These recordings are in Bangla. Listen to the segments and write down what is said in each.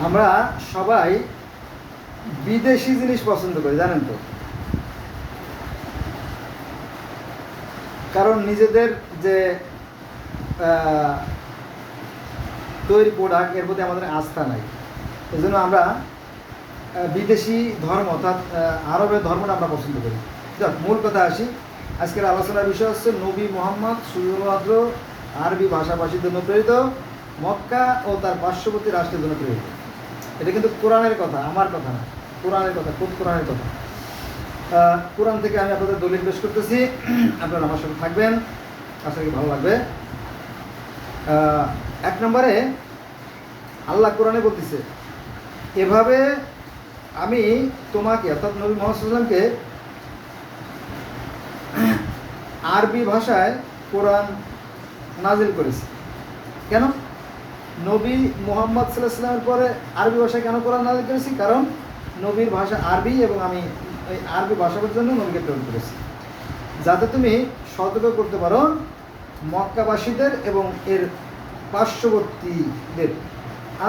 আমরা সবাই বিদেশি জিনিস পছন্দ করি, জানেন তো। কারণ নিজেদের যে তৈরি প্রোডাক্ট এর প্রতি আমাদের আস্থা নাই। এই জন্য আমরা বিদেশি ধর্ম অর্থাৎ আরবের ধর্মটা আমরা পছন্দ করি। যাক, মূল কথা আসি। আজকের আলোচনার বিষয় হচ্ছে নবী মোহাম্মদ শুধুমাত্র আরবি ভাষাভাষীর জন্য প্রেরিত, মক্কা ও তার পার্শ্ববর্তী রাষ্ট্রের জন্য প্রেরিত। এটা কিন্তু কোরআনের কথা, আমার কথা না, কোরআনের কথা, খুব কোরআনের কথা। কোরআন থেকে আমি আপনাদের দলিল পেশ করতেছি, আপনারা আমার সাথে থাকবেন, আশা করি ভালো লাগবে। 1 নম্বরে আল্লাহ কোরআনে বলতেছে, এভাবে আমি তোমাকে অর্থাৎ নবী মুহাম্মদ সাল্লাল্লাহু আলাইহি ওয়াসাল্লামকে আরবি ভাষায় কোরআন নাজিল করেছি। কেন নবী মুহাম্মদ সাল্লাল্লাহু আলাইহি ওয়াসাল্লামের পরে আরবি ভাষায় কেন কোরআন নাজিল করেছি? কারণ নবীর ভাষা আরবি এবং আমি এই আরবি ভাষার জন্য নবীকে প্রেরণ করেছি, যাতে তুমি সতর্ক করতে পারো মক্কাবাসীদের এবং এর পার্শ্ববর্তীদের,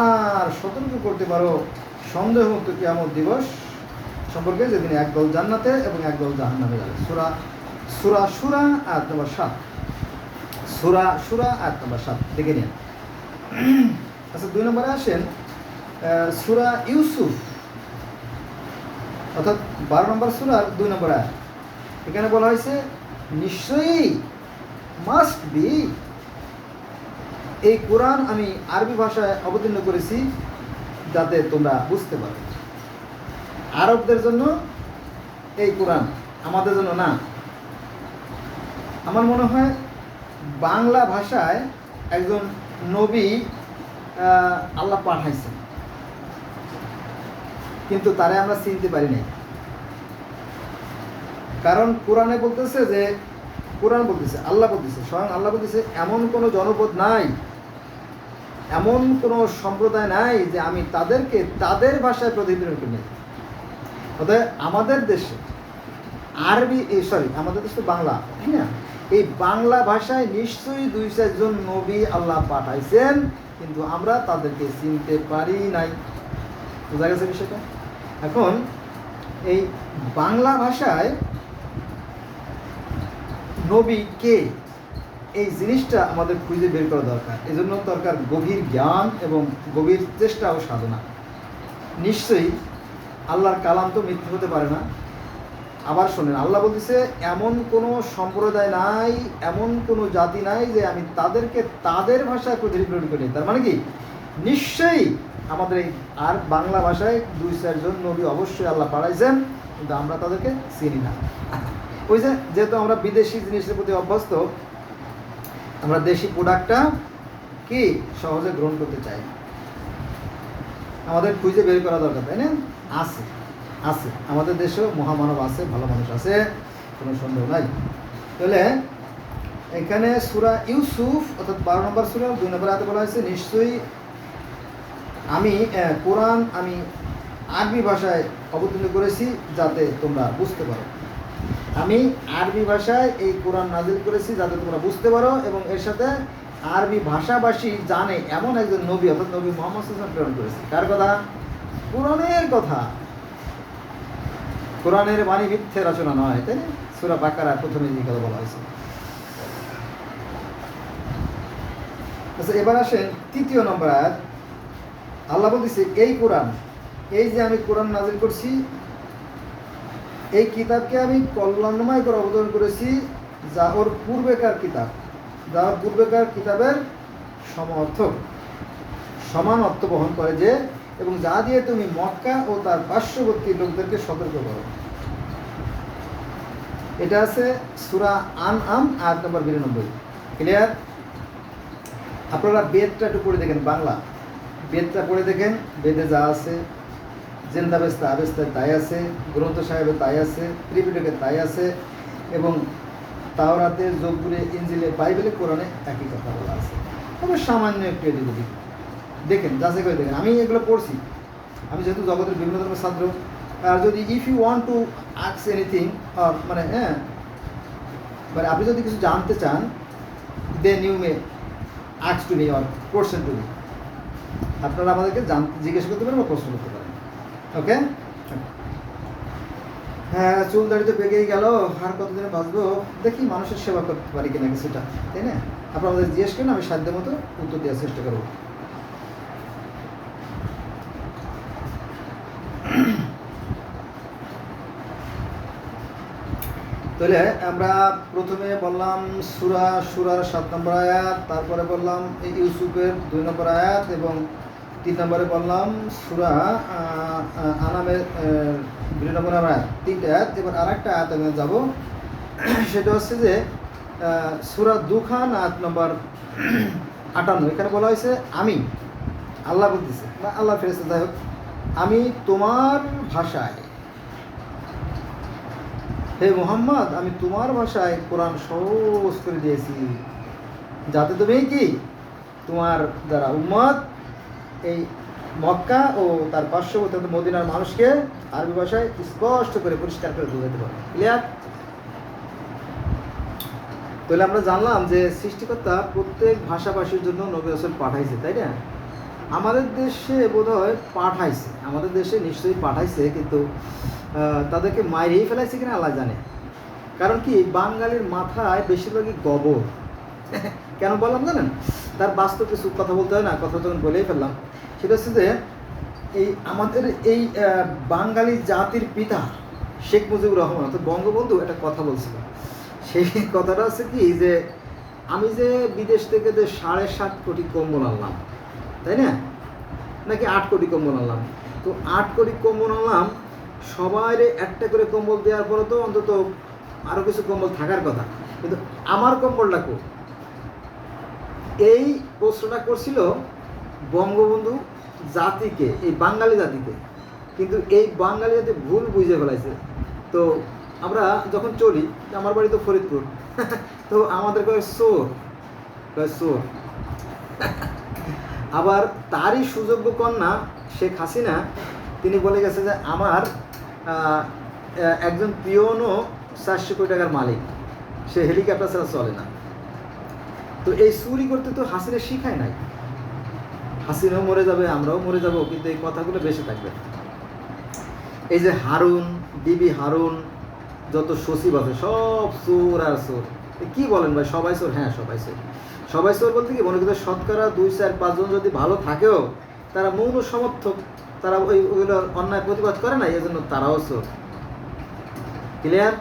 আর সতর্ক করতে পারো সন্দেহমুক্ত কিয়ামত দিবস সম্পর্কে, যেদিন একদল জান্নাতে এবং একদল জাহান্নামে যাবে। সূরা শুরা আয়াত নম্বর 7। সূরা শুরা আয়াত নম্বর 7 দেখে নিন। আচ্ছা, 2 নম্বরে আসেন সূরা ইউসুফ অর্থাৎ 12 নম্বর সূরার 2 নম্বর আয়াত। এখানে বলা হয়েছে নিশ্চয়ই, মাস্ট বি, এই কোরআন আমি আরবি ভাষায় অবতীর্ণ করেছি যাতে তোমরা বুঝতে পারো। আরবদের জন্য এই কোরআন, আমাদের জন্য না। আমার মনে হয় বাংলা ভাষায় একজন নবী আল্লাহ পাঠাইছেন, কিন্তু তারে আমরা চিনতে পারি নাই। কারণ কোরআনে বলতেছে যে, কোরআন বলতেছে, আল্লাহ বলতেছে, স্বয়ং আল্লাহ বলতেছে, এমন কোনো জনপদ নাই, এমন কোনো সম্প্রদায় নাই যে আমি তাদেরকে তাদের ভাষায় প্রতিনিধিত্ব করি। অর্থাৎ আমাদের দেশে আরবি, আমাদের দেশে বাংলা, হ্যাঁ, এই বাংলা ভাষায় নিশ্চয়ই 2-4 জন নবী আল্লাহ পাঠাইছেন, কিন্তু আমরা তাদেরকে চিনতে পারি নাই। বোঝা গেছে বিষয়টা? এখন এই বাংলা ভাষায় নবী কে, এই জিনিসটা আমাদের খুঁজে বের করা দরকার। এই জন্য দরকার গভীর জ্ঞান এবং গভীর চেষ্টা ও সাধনা। নিশ্চয়ই আল্লাহর কালাম তো মিথ্যে হতে পারে না। আবার শোনেন, আল্লাহ বলতেছে এমন কোনো সম্প্রদায় নাই, এমন কোনো জাতি নাই যে আমি তাদেরকে তাদের ভাষায় প্রতিনিধিত্ব করি। তার মানে কি, নিশ্চয়ই আমাদের এই আর বাংলা ভাষায় 2-4 জন নবী অবশ্যই আল্লাহ পাঠাইছেন, কিন্তু আমরা তাদেরকে চিনি না। ওই যে, যেহেতু আমরা বিদেশি জিনিসের প্রতি অভ্যস্ত, আমরা দেশি প্রোডাক্টটা কি সহজে গ্রহণ করতে চাই। আমাদের খুঁজে বের করা দরকার, তাই না? আছে, আছে, আমাদের দেশেও মহামানব আছে, ভালো মানুষ আছে, কোনো সন্দেহ নাই। তাহলে এখানে সূরা ইউসুফ অর্থাৎ 12 নম্বর সূরা 2 নম্বর আয়াতে বলা হয়েছে, নিশ্চয়ই আমি কোরআন আমি আরবি ভাষায় অবতীর্ণ করেছি যাতে তোমরা বুঝতে পারো। আমি আরবি ভাষায় এই কোরআন নাজিল করেছি যাতে তোমরা বুঝতে পারো, এবং এর সাথে আরবি ভাষাভাষী জানে এমন একজন নবী অর্থাৎ নবী মুহাম্মদ সাল্লাল্লাহু আলাইহি ওয়াসাল্লাম প্রেরণ করেছি। কার কথা? কোরআনের কথা। কোরআনের বাণী মিথ্যে রচনা নয়, তাই না? সূরা বাকারার প্রথমে এই কথা বলা হয়েছে। আচ্ছা, এবার আসেন 3 নম্বর আয়াত। আল্লাহ বলতেছে, এই কোরআন, এই যে আমি কোরআন নাজিল করছি, এই কিতাবকে আমি কল্যাণময় করে অবতরণ করেছি, যা ওর পূর্বেকার কিতাব, যা ওর পূর্বেকার কিতাবের সমর্থক, সমান অর্থ বহন করে যে, এবং যা দিয়ে তুমি মক্কা ও তার পার্শ্ববর্তী লোকদেরকে সতর্ক করো। এটা আছে সূরা আনআম আয়াত নম্বর 92। ক্লিয়ার? আপনারা বেদটা একটু পড়ে দেখেন, বাংলা বেদটা পড়ে দেখেন। বেদে যা আছে, জেন্দাবেস্তা আবেস্তায় তাই আছে, গ্রন্থ সাহেবে তাই আছে, ত্রিপিটকে তাই আছে, এবং তাওরাতে, জবুরে, ইনজিলে, বাইবেলে, কোরআনে একই কথা বলা আছে। তবে সামান্য একটু এদিক ওদিক দেখেন, যাচাই করে দেখেন। আমি এগুলো পড়ছি, আমি যেহেতু জগতের বিভিন্ন ধরনের ছাত্র। আর যদি if you want to ask anything, মানে হ্যাঁ, মানে আপনি যদি কিছু জানতে চান, then you may ask to me or question to me. আপনারা আমাদেরকে জিজ্ঞেস করতে পারেন বা প্রশ্ন করতে পারেন। ওকে, হ্যাঁ, চুল দাড়ি তো পেকেই গেল, আর কতদিনে বাঁচবো, দেখি মানুষের সেবা করতে পারি কিনা কিছুটা, তাই না? আপনারা আমাদের জিজ্ঞেস করেন, আমি সাধ্য মতো উত্তর দেওয়ার চেষ্টা করবো। তাহলে আমরা প্রথমে বললাম সুরার 7 নম্বর আয়াত, তারপরে বললাম ইউসুফের 2 নম্বর আয়াত, এবং 3 নম্বরে বললাম সূরা আনামের 2 নম্বর আয়াত, 3টে আয়াত। এবার আরেকটা আয়াত আমি যাব, সেটা হচ্ছে যে সূরা দুখান আয়াত নম্বর 58। এখানে বলা হয়েছে আমি, আল্লাহ বলতেছে বা আল্লাহ ফেরেশতা, যাই হোক, আমি তোমার ভাষায়, হে মুহাম্মদ, আমি তোমার ভাষায় কোরআন সহজ করে দিয়েছি, যাতে তুমি কি তোমার যারা উম্মত এই মক্কা ও তার পার্শ্ববর্তী মদিনার মানুষকে আরবি ভাষায় স্পষ্ট করে পরিষ্কার করে বোঝাতে পারো। ক্লিয়ার? তাহলে আমরা জানলাম যে সৃষ্টিকর্তা প্রত্যেক ভাষাভাষীর জন্য নবী রাসূল পাঠাইছে, তাই না? আমাদের দেশে বোধহয় পাঠাইছে, আমাদের দেশে নিশ্চয়ই পাঠাইছে, কিন্তু তাদেরকে মাইরেই ফেলাইছে কিনা আল্লাহ জানে। কারণ কি, বাঙালির মাথায় বেশিরভাগই গোবর। কেন বললাম জানেন? তার বাস্তব কিছু কথা বলতে হয় না, কথা যখন বলেই ফেললাম, সেটা হচ্ছে যে এই আমাদের এই বাঙালি জাতির পিতা শেখ মুজিবুর রহমান, তো বঙ্গবন্ধু একটা কথা বলছিল। সেই কথাটা হচ্ছে কি, যে আমি যে বিদেশ থেকে যে 7.5 কোটি কম্বল আনলাম, তাই না? নাকি 8 কোটি কম্বল আনলাম, তো 8 কোটি কম্বল আনলাম, সবাই একটা করে কম্বল দেওয়ার পরে তো অন্তত আরও কিছু কম্বল থাকার কথা, কিন্তু আমার কম্বলটা কো? এই প্রশ্নটা করছিল বঙ্গবন্ধু জাতিকে, এই বাঙালি জাতিকে। কিন্তু এই বাঙালি জাতি ভুল বুঝে ফেলাইছে। তো আমরা যখন চলি, আমার বাড়ি তো ফরিদপুর, তো আমাদের কয় চোর, চোর। আবার তারই সুযোগ্য কন্যা শেখ হাসিনা, তিনি বলে গেছে যে আমার একজন পিয়নও 400 কোটি টাকার মালিক, সে হেলিকপ্টার ছাড়া চলে না। তো এই চুরি করতে তো হাসিনা শিখায় নাই। হাসিনাও মরে যাবে, আমরাও মরে যাব, কিন্তু এই কথাগুলো বেশি থাকবে। এই যে হারুন, বিবি হারুন, যত সচিব আছে সব চোর আর চোর। কি বলেন ভাই, সবাই চোর? হ্যাঁ, সবাই চোর। সবাই চোর বলতে কি, মনে করতে শতকরা 2, 4, 5 জন যদি ভালো থাকেও, তারা মৌন সমর্থক, তারা ওইগুলো অন্যায় প্রতিবাদ করে না, এই জন্য তারাও চোর। ক্লিয়ার?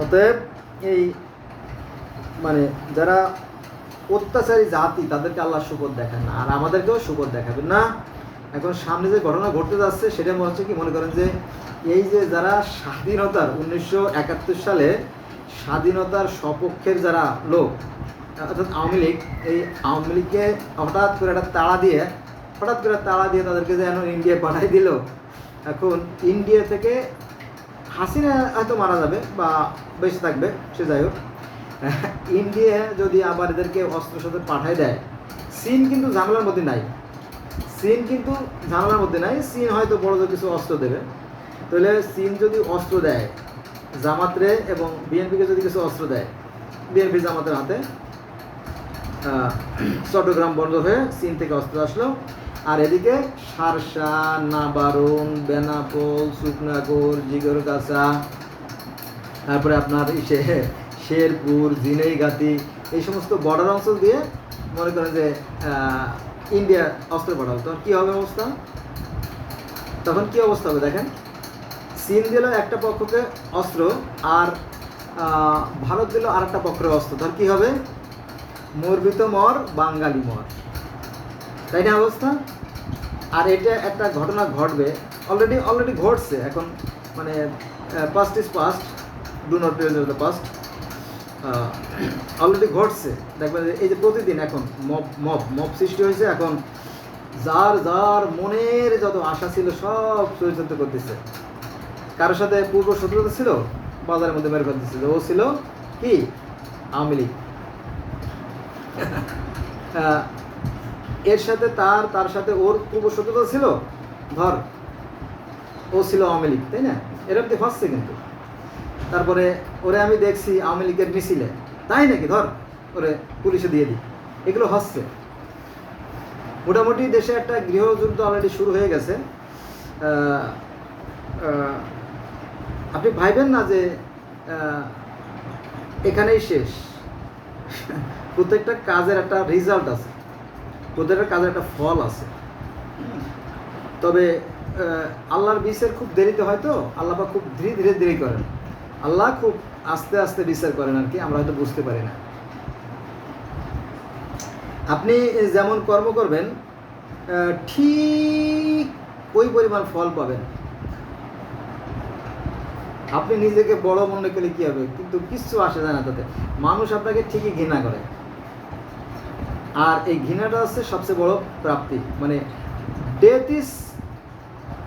অতএব এই মানে যারা অত্যাচারী জাতি, তাদেরকে আল্লাহ সুপথ দেখান না, আর আমাদেরকেও সুপথ দেখাবেন না। এখন সামনে যে ঘটনা ঘটতে যাচ্ছে, সেটা মনে হচ্ছে কি, মনে করেন যে এই যে যারা স্বাধীনতার 1971 সালে স্বাধীনতার সপক্ষের যারা লোক, অর্থাৎ আওয়ামী লীগ, এই আওয়ামী লীগকে হঠাৎ করে তাড়া দিয়ে তাদেরকে যেন ইন্ডিয়া পাঠাই দিল। এখন ইন্ডিয়া থেকে হাসিনা হয়তো মারা যাবে বা বেঁচে থাকবে, সে যাই হোক, ইন্ডিয়া যদি আবার এদেরকে অস্ত্র শস্ত্র পাঠাই দেয়, চীন কিন্তু ঝামেলার মধ্যে নাই, চীন হয়তো বড় কিছু অস্ত্র দেবে। তাহলে চীন যদি অস্ত্র দেয় জামাতরে এবং বিএনপিকে যদি কিছু অস্ত্র দেয়, বিএনপি জামাতের হাতে, চট্টগ্রাম বন্ধ হয়ে চীন থেকে অস্ত্র আসলো, আর এদিকে সারসা, নাবারুন, বেনাপোল, শুকনাগর, জিগরগাছা, তারপরে আপনার শেরপুর, ঝিনাইগাতি, এই সমস্ত বর্ডার অঞ্চল দিয়ে মনে করেন যে ইন্ডিয়া অস্ত্র পাঠালো। তখন কী হবে অবস্থা? হবে দেখেন, চীন দিল একটা পক্ষকে অস্ত্র, আর ভারত দিল আর একটা পক্ষের অস্ত্র, তখন কী হবে? মরবি তো মর, বাঙালি মর, তাই না অবস্থা? আর এটা একটা ঘটনা ঘটবে, অলরেডি ঘটছে। এখন মানে past is past, do not remember the past. Already ঘটছে, দেখবেন এই যে প্রতিদিন এখন মব সৃষ্টি হয়েছে। এখন যার মনের যত আশা ছিল সব চরিতার্থ করতেছে। কারোর সাথে পূর্ব শত্রুতা ছিল, বাজারের মধ্যে মেরে ফেলতেছে, ও ছিল কি আওয়ামী লীগ, এর সাথে তার সাথে ওর পূর্ব শত্রুতা ছিল, ধর ও ছিল আওয়ামী লীগ, তাই না? এরকম তো হচ্ছে। কিন্তু তারপরে ওরে আমি দেখছি আওয়ামী লীগের মিছিলে, তাই নাকি, ধর ওরে পুলিশে দিয়ে দিই, এগুলো হচ্ছে। মোটামুটি দেশে একটা গৃহযুদ্ধ অলরেডি শুরু হয়ে গেছে। আপনি ভাইবেন না যে এখানেই শেষ। প্রত্যেকটা কাজের একটা রেজাল্ট আছে, প্রত্যেকটা কাজের একটা ফল আছে। তবে আল্লাহর বিচার খুব দেরিতে হয় তো, আল্লাহ পাক খুব ধীরে ধীরে দেরি করেন, আল্লাহ খুব আস্তে আস্তে বিচার করেন আর কি, আমরা হয়তো বুঝতে পারি না। আপনি যেমন কর্ম করবেন ঠিক ওই পরিমাণ ফল পাবেন। আপনি নিজেকে বড় মনে করলে কি হবে, কিন্তু কিচ্ছু আসে যায় না তাতে। মানুষ আপনাকে ঠিকই ঘৃণা করে, আর এই ঘৃণাটা হচ্ছে সবচেয়ে বড় প্রাপ্তি। মানে death is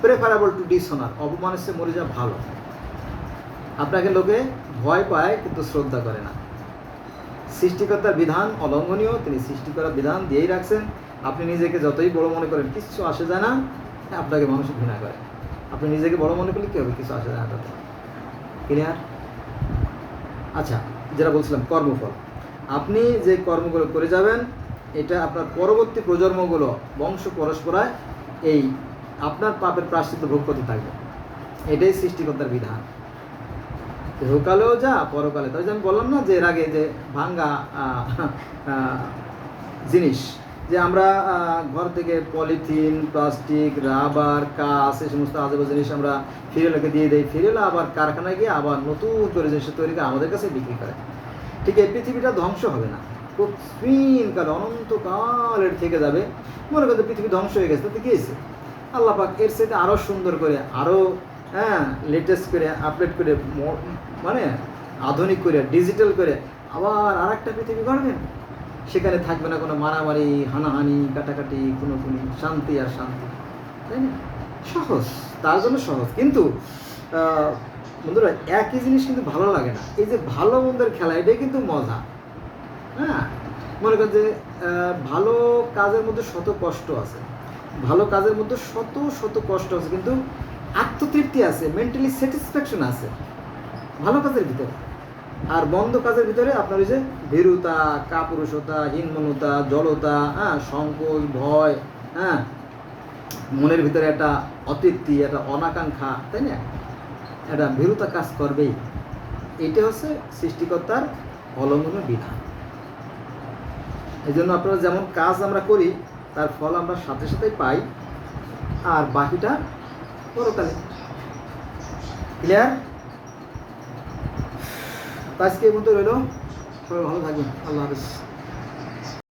preferable two dishonour, অপমানের চেয়ে মরে যাওয়া ভালো। আপনাকে লোকে ভয় পায় কিন্তু শ্রদ্ধা করে না। সৃষ্টিকর্তার বিধান অলঙ্ঘনীয়, তিনি সৃষ্টি করার বিধান দিয়েই রাখছেন। আপনি নিজেকে যতই বড় মনে করেন কিচ্ছু আসে যায় না, আপনাকে মানুষ ঘৃণা করে। আপনি নিজেকে বড় মনে করলে কী হবে, কিছু আসে যায় না তাতে। ক্লিয়ার? আচ্ছা, যেটা বলছিলাম কর্মফল, আপনি যে কর্মগুলো করে যাবেন এটা আপনার পরবর্তী প্রজন্মগুলো বংশ পরস্পরায় এই আপনার পাপের প্রায়শ্চিত্ত ভোগ করতে থাকবে। এটাই সৃষ্টিকর্তার বিধান, ইহকালেও যা পরকালে। তাই যে আমি বললাম না যে এর আগে যে ভাঙ্গা জিনিস, যে আমরা ঘর থেকে পলিথিন, প্লাস্টিক, রাবার, কাঁচ, এই সমস্ত আজেবাজে জিনিস আমরা ফিরেলোকে দিয়ে দেই, ফিরেলো আবার কারখানায় গিয়ে আবার নতুন করে জিনিস তৈরি করে আমাদের কাছে বিক্রি করে। ঠিক এই পৃথিবীটা ধ্বংস হবে না, প্রতিকাল অনন্তকালের থেকে যাবে। মনে করতে পৃথিবী ধ্বংস হয়ে গেছে, তাতে কী হয়েছে? আল্লাহ পাক এর সাথে আরও সুন্দর করে, আরও লেটেস্ট করে, আপডেট করে, মানে আধুনিক করে, ডিজিটাল করে আবার আর একটা পৃথিবী গড়বেন। সেখানে থাকবে না কোনো মারামারি, হানাহানি, কাটাকাটি, খুনোখুনি, শান্তি আর শান্তি। তাই না? সহজ, তার জন্য সহজ। কিন্তু বন্ধুরা একই জিনিস কিন্তু ভালো লাগে না। এই যে ভালো মন্দের খেলা, এটাই কিন্তু মজা। হ্যাঁ, মনে করেন যে ভালো কাজের মধ্যে শত কষ্ট আছে, ভালো কাজের মধ্যে শত শত কষ্ট আছে, কিন্তু আত্মতৃপ্তি আছে, মেন্টালি স্যাটিসফ্যাকশন আছে ভালো কাজের ভিতরে। আর মন্দ কাজের ভিতরে আপনার ওই যে ভীরুতা, কাপুরুষতা, হীনমন্যতা, জড়তা, সংকোচ, ভয়, মনের ভিতরে একটা অতৃপ্তি, একটা অনাকাঙ্ক্ষা, তাই না? একটা ভীরুতা কাজ করবেই। এটা হচ্ছে সৃষ্টিকর্তার অলঙ্ঘনীয় বিধান। এই জন্য আপনারা যেমন কাজ আমরা করি তার ফল আমরা সাথে সাথেই পাই, আর বাকিটা পরকালে। ক্লিয়ার? আজকে এই মতো রইল। সবাই ভালো থাকবেন। আল্লাহ হাফেজ।